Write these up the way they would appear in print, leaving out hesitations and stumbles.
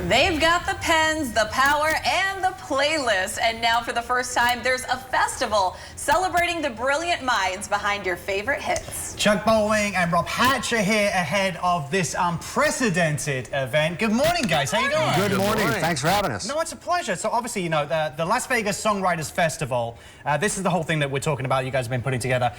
They've got the pens, the power, and the playlist. And now for the first time, there's a festival celebrating the brilliant minds behind your favorite hits. Chuck Bowling and Rob Hatch are here ahead of this unprecedented event. Good morning, guys. How you doing? Good morning. Thanks for having us. No, it's a pleasure. So obviously, you know, the Las Vegas Songwriters Festival, this is the whole thing that we're talking about, you guys have been putting together.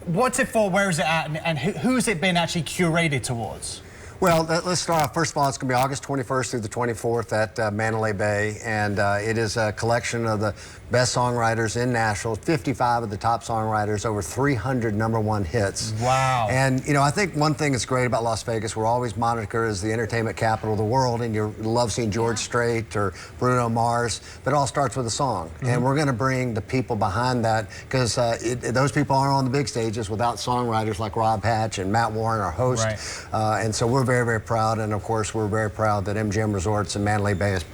What's it for, where is it at, and who's it been actually curated towards? Well, let's start off. First of all, it's going to be August 21st through the 24th at Mandalay Bay, and it is a collection of the best songwriters in Nashville, 55 of the top songwriters, over 300 #1 hits. Wow. And, you know, I think one thing that's great about Las Vegas, we're always monitored as the entertainment capital of the world, and you love seeing George Strait or Bruno Mars, but it all starts with a song. And we're going to bring the people behind that, because those people aren't on the big stages without songwriters like Rob Hatch and Matt Warren, our host. Right. And so we're very, very proud, and of course we're very proud that MGM Resorts and Mandalay Bay has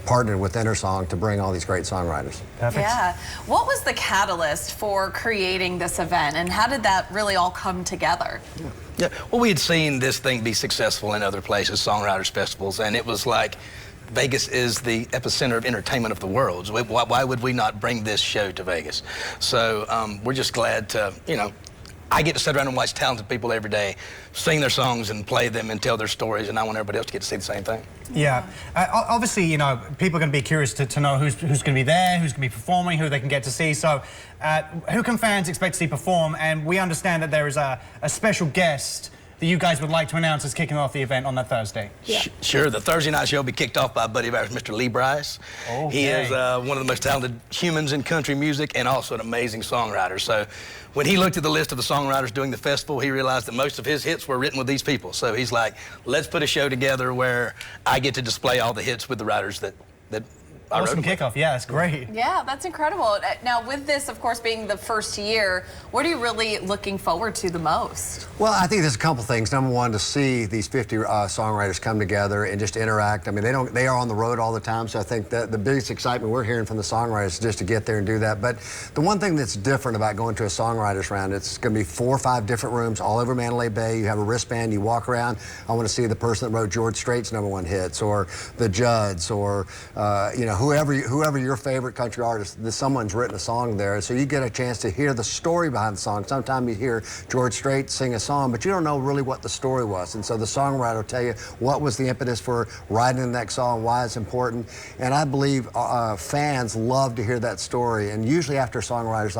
partnered with Entersong to bring all these great songwriters. Perfect. Yeah. What was the catalyst for creating this event, and how did that really all come together? Yeah, well, we had seen this thing be successful in other places, Songwriters Festivals, and it was like, Vegas is the epicenter of entertainment of the world. So why would we not bring this show to Vegas? So we're just glad to, you know, I get to sit around and watch talented people every day sing their songs and play them and tell their stories, and I want everybody else to get to see the same thing. Yeah. Obviously, you know, people are going to be curious to know who's going to be there, who's going to be performing, who they can get to see. So who can fans expect to see perform? And we understand that there is a special guest that you guys would like to announce as kicking off the event on that Thursday. Yeah. Sure. The Thursday night show will be kicked off by a buddy of ours, Mr. Lee Brice. Okay. He is one of the most talented humans in country music and also an amazing songwriter. So when he looked at the list of the songwriters doing the festival, he realized that most of his hits were written with these people. So he's like, let's put a show together where I get to display all the hits with the writers that I wrote Awesome kickoff. Yeah, that's great. Yeah, that's incredible. Now, with this, of course, being the first year, what are you really looking forward to the most? Well, I think there's a couple things. Number one, to see these 50 songwriters come together and just interact. I mean, they are on the road all the time, so I think that the biggest excitement we're hearing from the songwriters is just to get there and do that. But the one thing that's different about going to a songwriters round, it's going to be 4 or 5 different rooms all over Mandalay Bay. You have a wristband, you walk around. I want to see the person that wrote George Strait's #1 hits, or the Judds, or you know, whoever your favorite country artist, someone's written a song there, so you get a chance to hear the story behind the song. Sometimes you hear George Strait sing a song, but you don't know really what the story was, and so the songwriter will tell you what was the impetus for writing that song, why it's important, and I believe fans love to hear that story, and usually after songwriters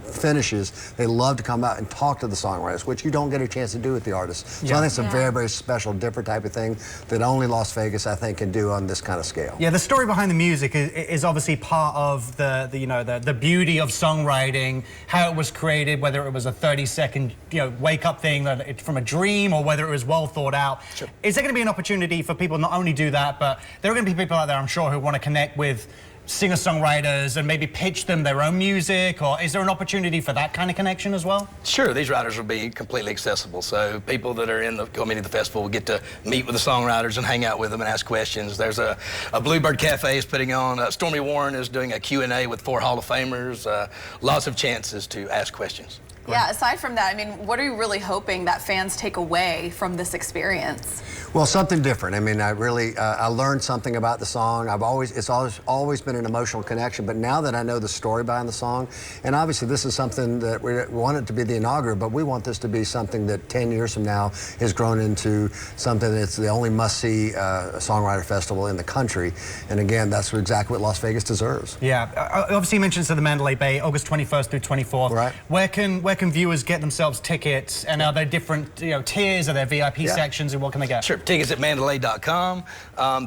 finishes, they love to come out and talk to the songwriters, which you don't get a chance to do with the artists. So I think it's a very, very special, different type of thing that only Las Vegas, I think, can do on this kind of scale. Yeah, the story behind the music is obviously part of the beauty of songwriting, how it was created, whether it was a 30-second wake up thing from a dream, or whether it was well thought out. Sure. Is there going to be an opportunity for people not only do that, but there are going to be people out there, I'm sure, who want to connect with singer-songwriters and maybe pitch them their own music, or is there an opportunity for that kind of connection as well? Sure, these writers will be completely accessible, so people that are in the committee of the festival will get to meet with the songwriters and hang out with them and ask questions. There's a Bluebird Cafe is putting on, Stormy Warren is doing a Q&A with 4 Hall of Famers, lots of chances to ask questions. Yeah, aside from that, I mean, what are you really hoping that fans take away from this experience? Well, something different. I mean, I learned something about the song. It's always been an emotional connection, but now that I know the story behind the song, and obviously this is something that we want it to be the inaugural, but we want this to be something that 10 years from now has grown into something that's the only must-see songwriter festival in the country. And again, that's exactly what Las Vegas deserves. Yeah, obviously you mentioned the Mandalay Bay, August 21st through 24th. Right. Where can viewers get themselves tickets, and are there different tiers? Are there VIP sections, and what can they get? Sure, tickets at Mandalay.com.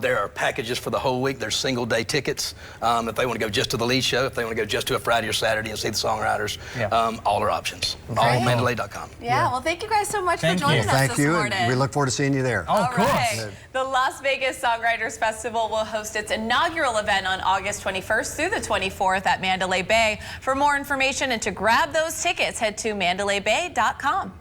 There are packages for the whole week. There's single-day tickets if they want to go just to the lead show, if they want to go just to a Friday or Saturday and see the songwriters. All are options. All Mandalay.com. Yeah, well, thank you guys so much for joining us Thank you. this morning. And we look forward to seeing you there. Oh, of course. Right. The Las Vegas Songwriters Festival will host its inaugural event on August 21st through the 24th at Mandalay Bay. For more information and to grab those tickets, head to MandalayBay.com.